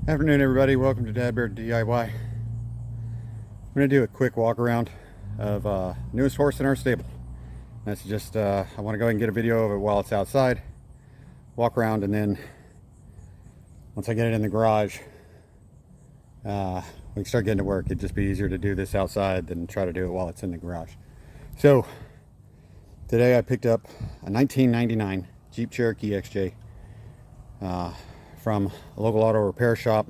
Afternoon, everybody. Welcome to Dad Bear DIY. I'm going to do a quick walk around of newest horse in our stable. That's just I want to go ahead and get a video of it while it's outside, walk around, and then once I get it in the garage, we can start getting to work. It'd just be easier to do this outside than try to do it while it's in the garage. So today I picked up a 1999 Jeep Cherokee XJ from a local auto repair shop,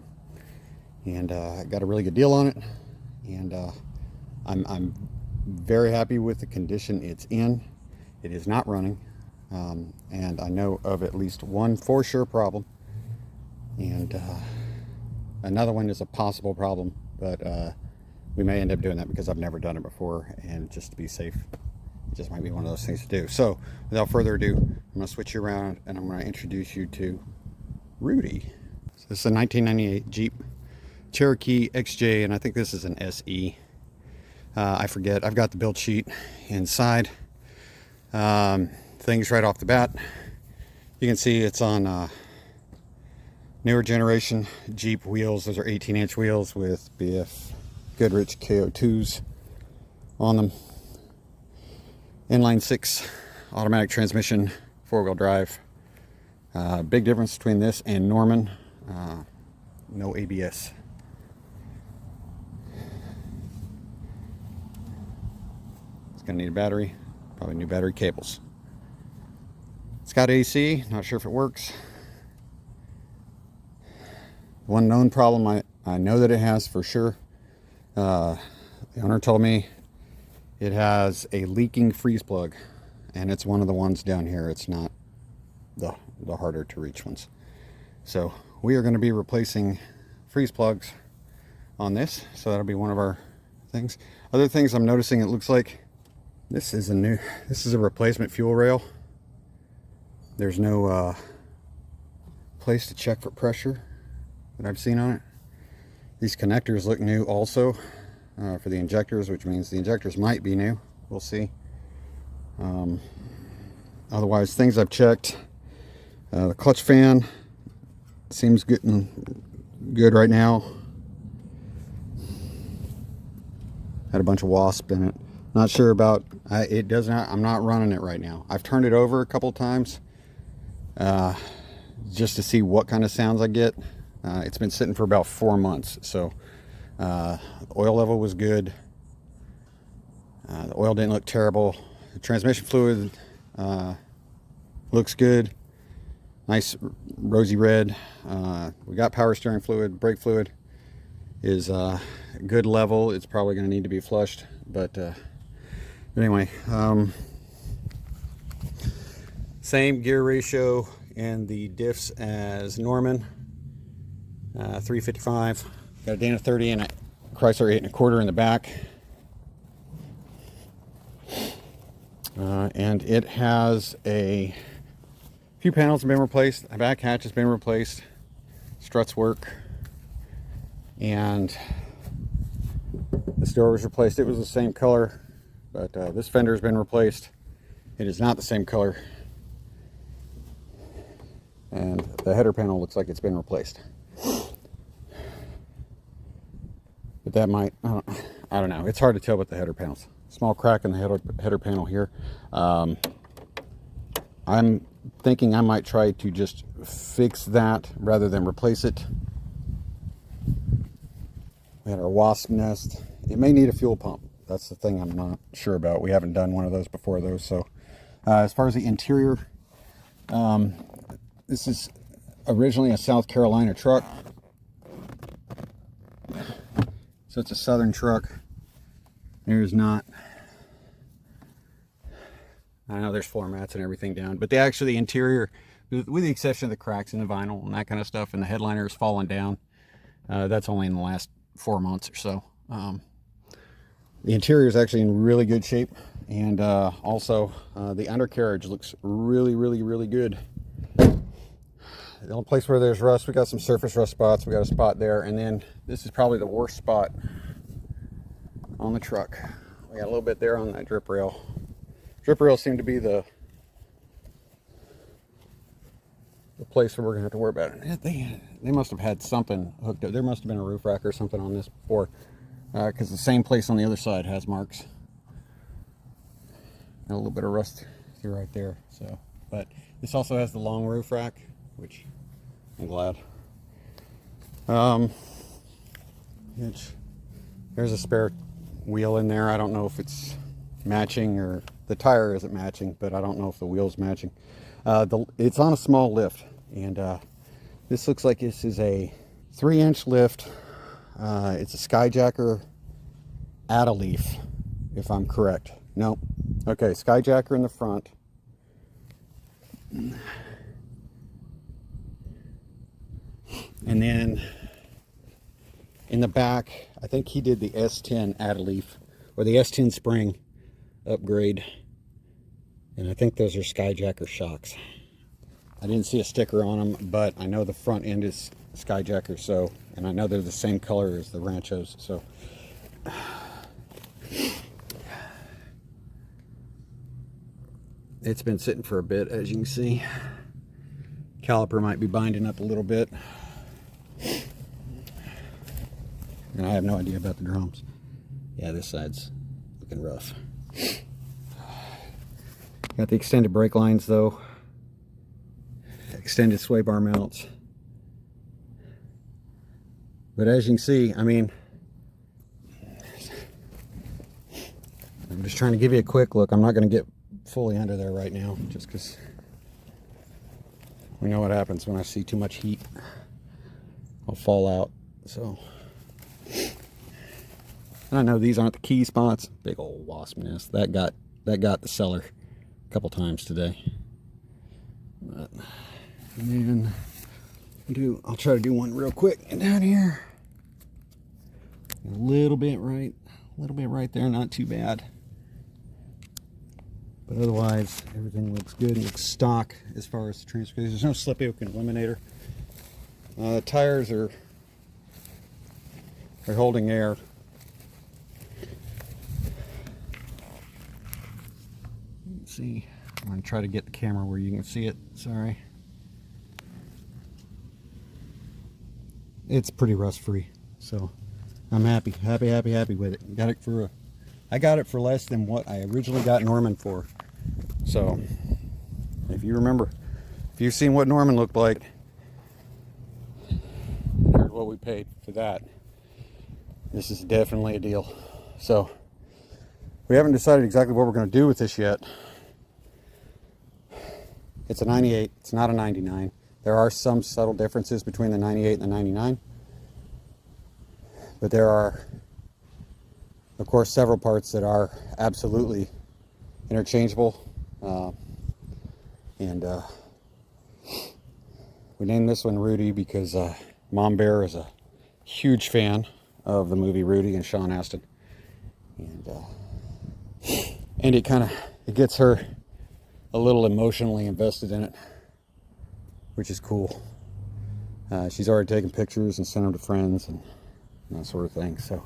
and got a really good deal on it, and I'm very happy with the condition it's in. It is not running, and I know of at least one for sure problem, and another one is a possible problem, but we may end up doing that because I've never done it before, and just to be safe, it just might be one of those things to do. So without further ado, I'm going to switch you around and I'm going to introduce you to Rudy. So this is a 1998 Jeep Cherokee XJ, and I think this is an SE. I forget. I've got the build sheet inside. Things right off the bat, you can see it's on newer generation Jeep wheels. Those are 18-inch wheels with BF Goodrich KO2s on them. Inline 6 automatic transmission, 4-wheel drive. Big difference between this and Norman, no ABS. It's gonna need a battery, probably new battery cables. It's got AC, not sure if it works. One known problem I know that it has for sure. The owner told me it has a leaking freeze plug, and it's one of the ones down here. It's not the harder to reach ones. So we are going to be replacing freeze plugs on this, so that'll be one of our things. Other things I'm noticing, it looks like this is a replacement fuel rail. There's no place to check for pressure that I've seen on it. These connectors look new also for the injectors, which means the injectors might be new. We'll see. Otherwise, things I've checked, the clutch fan seems getting good right now. Had a bunch of wasp in it. Not sure about it. Does not. I'm not running it right now. I've turned it over a couple times just to see what kind of sounds I get. It's been sitting for about 4 months, so oil level was good. The oil didn't look terrible. The transmission fluid looks good. Nice rosy red. We got power steering fluid. Brake fluid is good level. It's probably going to need to be flushed, but anyway, same gear ratio in the diffs as Norman. 355. Got a Dana 30 and a Chrysler 8 1/4 in the back. And it has a few panels have been replaced. The back hatch has been replaced. Struts work. And this door was replaced. It was the same color, but this fender has been replaced. It is not the same color. And the header panel looks like it's been replaced. But that might, I don't know. It's hard to tell with the header panels. Small crack in the header panel here. I'm thinking I might try to just fix that rather than replace it. We had our wasp nest. It may need a fuel pump. That's the thing I'm not sure about. We haven't done one of those before those. So as far as the interior, this is originally a South Carolina truck. So it's a southern truck. There's not, I know there's floor mats and everything down, but the interior, with the exception of the cracks in the vinyl and that kind of stuff, and the headliner has fallen down, that's only in the last 4 months or so. The interior is actually in really good shape, and also the undercarriage looks really, really, really good. The only place where there's rust, we got some surface rust spots. We got a spot there, and then this is probably the worst spot on the truck. We got a little bit there on that drip rail. Drip rail seemed to be the the place where we're gonna have to worry about it. They must have had something hooked up. There must have been a roof rack or something on this before, because the same place on the other side has marks. And a little bit of rust here right there. So, but this also has the long roof rack, which I'm glad. There's a spare wheel in there. I don't know if it's matching, or the tire isn't matching, but I don't know if the wheel's matching. It's on a small lift, and this looks like this is a 3-inch lift. It's a Skyjacker Add-A-Leaf, if I'm correct. No. Okay, Skyjacker in the front. And then in the back, I think he did the S10 Add-A-Leaf, or the S10 spring upgrade. And I think those are Skyjacker shocks. I didn't see a sticker on them, but I know the front end is Skyjacker, so, and I know they're the same color as the Ranchos, so. It's been sitting for a bit, as you can see. Caliper might be binding up a little bit. And I have no idea about the drums. Yeah, this side's looking rough. Got the extended brake lines though. Extended sway bar mounts. But as you can see, I mean, I'm just trying to give you a quick look. I'm not going to get fully under there right now, just because we know what happens when I see too much heat. I'll fall out. So, and I know these aren't the key spots. Big old wasp nest that got the seller a couple times today. But, and then I'll try to do one real quick and down here. A little bit right there, not too bad. But otherwise, everything looks good. It looks stock as far as the transfer goes. There's no slip yoke and eliminator. The tires are holding air. Let's see. I'm going to try to get the camera where you can see it. Sorry. It's pretty rust free. So I'm happy with it. I got it for less than what I originally got Norman for. So, if you remember, if you've seen what Norman looked like, here's what we paid for that. This is definitely a deal. So, we haven't decided exactly what we're going to do with this yet. It's a 98, it's not a 99. There are some subtle differences between the 98 and the 99. But there are, of course, several parts that are absolutely interchangeable. We named this one Rudy because Mom Bear is a huge fan of the movie Rudy and Sean Astin. And it gets her a little emotionally invested in it, which is cool. She's already taken pictures and sent them to friends and that sort of thing. So,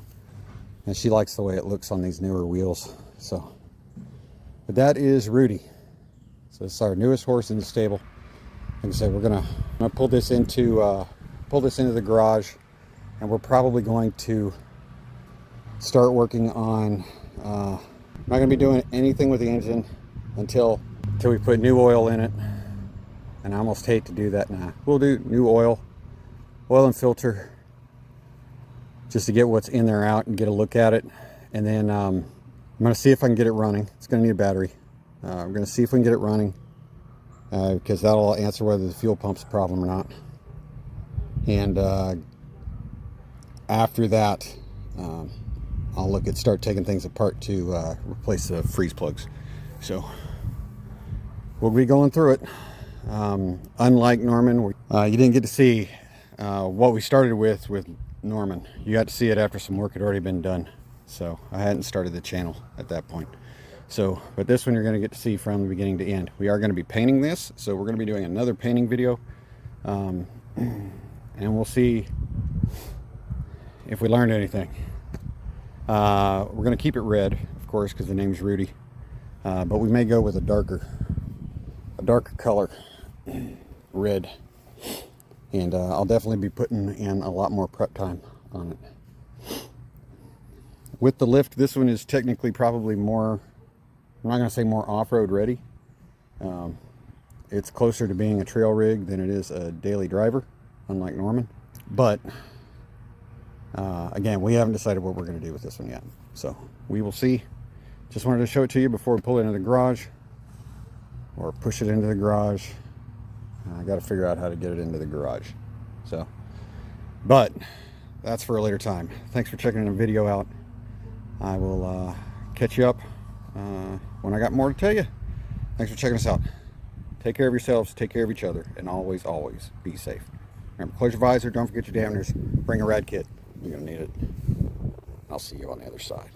and she likes the way it looks on these newer wheels. So, but that is Rudy. So it's our newest horse in the stable. Like I said, we're gonna pull this into the garage, and we're probably going to start working on. I'm not gonna be doing anything with the engine until we put new oil in it. And I almost hate to do that now. We'll do new oil and filter, just to get what's in there out and get a look at it. And then I'm going to see if I can get it running. It's going to need a battery. I'm going to see if we can get it running, because that'll answer whether the fuel pump's a problem or not. And after that, I'll start taking things apart to replace the freeze plugs. So we'll be going through it. Unlike Norman, you didn't get to see what we started with Norman. You got to see it after some work had already been done. So I hadn't started the channel at that point. So, but this one you're going to get to see from the beginning to end. We are going to be painting this, so we're going to be doing another painting video. And we'll see if we learned anything. We're going to keep it red, of course, because the name's Rudy. But we may go with a darker color. red. And I'll definitely be putting in a lot more prep time on it. With the lift, this one is technically probably more, I'm not going to say more off-road ready. It's closer to being a trail rig than it is a daily driver, unlike Norman. But again, we haven't decided what we're going to do with this one yet. So we will see. Just wanted to show it to you before we pull it into the garage or push it into the garage. I got to figure out how to get it into the garage. So, but that's for a later time. Thanks for checking the video out. I will catch you up when I got more to tell you. Thanks for checking us out. Take care of yourselves, take care of each other, and always, always be safe. Remember, close your visor, don't forget your dampeners, bring a rad kit. You're going to need it. I'll see you on the other side.